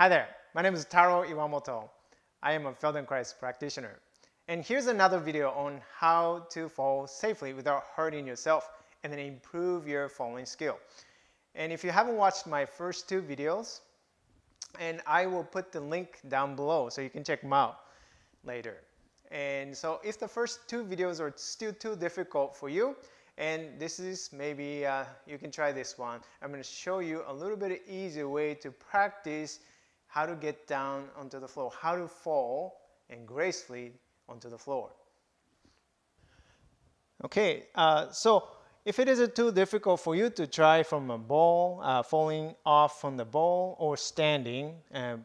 Hi there, my name is Taro Iwamoto. I am a Feldenkrais practitioner. And here's another video on how to fall safely without hurting yourself and then improve your falling skill. And if you haven't watched my first two videos, and I will put the link down below so you can check them out later. And so if the first two videos are still too difficult for you, and this is maybe you can try this one. I'm going to show you a little bit easier way to practice how to get down onto the floor, how to fall and gracefully onto the floor. Okay, so if it is too difficult for you to try from a ball, falling off from the ball or standing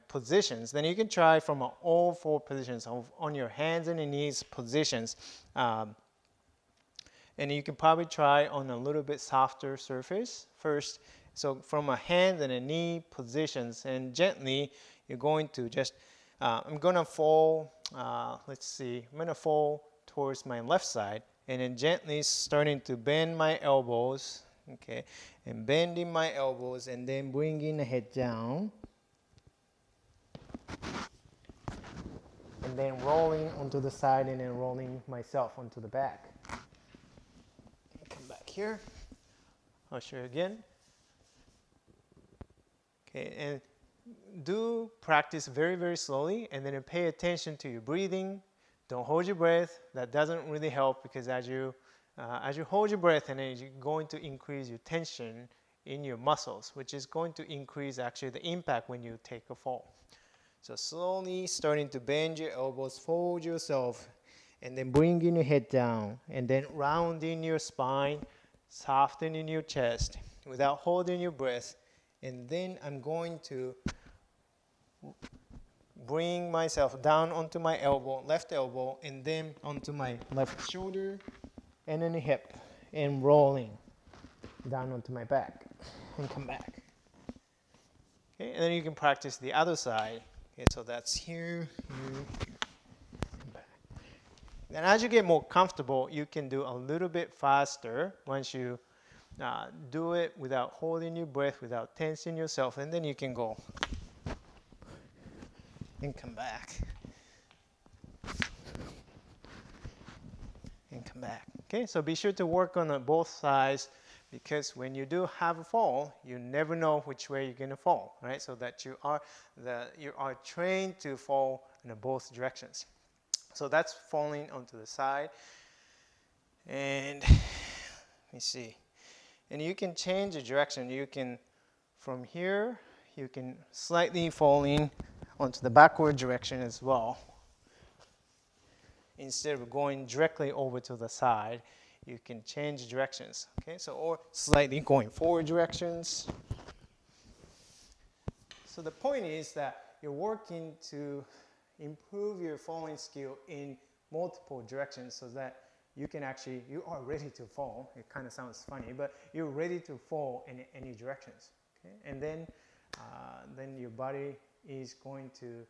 positions, then you can try from all four positions, on your hands and knees positions. And you can probably try on a little bit softer surface first. So from a hand and a knee positions, and gently you're going to just, I'm going to fall, let's see, I'm going to fall towards my left side, and then gently starting to bend my elbows, okay, and bending my elbows, and then bringing the head down, and then rolling onto the side, and then rolling myself onto the back. Come back here. I'll show you again. Okay, and do practice very, very slowly, and then pay attention to your breathing. Don't hold your breath. That doesn't really help, because as you hold your breath, and then you're going to increase your tension in your muscles, which is going to increase actually the impact when you take a fall. So slowly starting to bend your elbows, fold yourself, and then bringing your head down, and then rounding your spine, softening your chest without holding your breath. And then I'm going to bring myself down onto my elbow, left elbow, and then onto my left shoulder, and then the hip, and rolling down onto my back, and come back. Okay, and then you can practice the other side. Okay, so that's here, here, and back. Then as you get more comfortable, you can do a little bit faster once you do it without holding your breath, without tensing yourself, and then you can go and come back and come back. Okay, so be sure to work on both sides, because when you do have a fall, you never know which way you're going to fall, right? So that you are trained to fall in both directions. So that's falling onto the side. And let me see. And you can change the direction. You can, from here, you can slightly falling onto the backward direction as well. Instead of going directly over to the side, you can change directions. Okay, so or slightly going forward directions. So the point is that you're working to improve your falling skill in multiple directions, so that you can actually, you are ready to fall. It kind of sounds funny, but you're ready to fall in any directions. Okay? And then your body is going to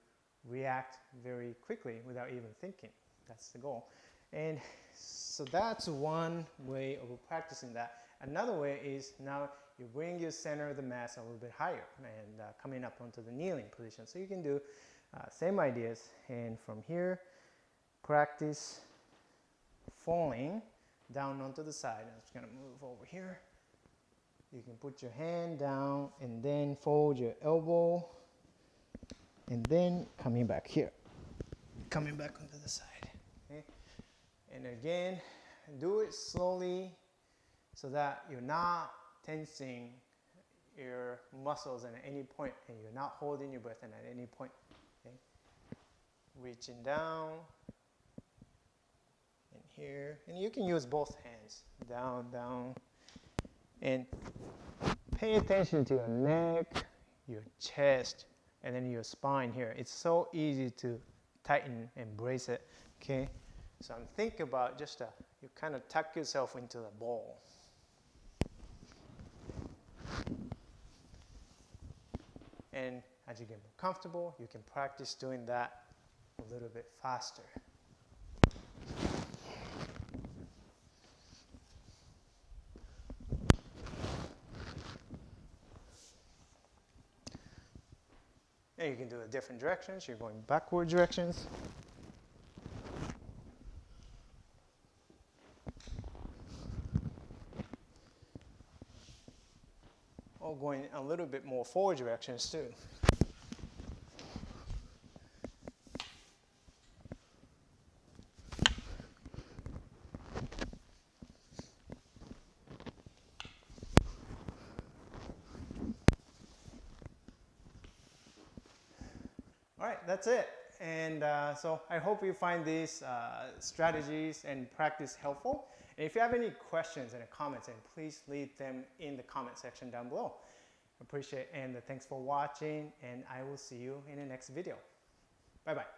react very quickly without even thinking. That's the goal. And so that's one way of practicing that. Another way is now you bring your center of the mass a little bit higher, and coming up onto the kneeling position. So you can do same ideas, and from here practice falling down onto the side. I'm just going to move over here. You can put your hand down and then fold your elbow, and then coming back here, coming back onto the side. Okay? And again, do it slowly so that you're not tensing your muscles at any point, and you're not holding your breath at any point. Okay? Reaching down and here, and you can use both hands, down, down, and pay attention to your neck, your chest, and then your spine here. It's so easy to tighten and brace it. Okay, so I'm thinking about just you kind of tuck yourself into the ball. And as you get more comfortable, you can practice doing that a little bit faster. And you can do a different directions. You're going backward directions. Or going a little bit more forward directions too. All right, that's it. And so I hope you find these strategies and practice helpful. And if you have any questions and comments, and please leave them in the comment section down below. Appreciate it, and thanks for watching, and I will see you in the next video. Bye-bye.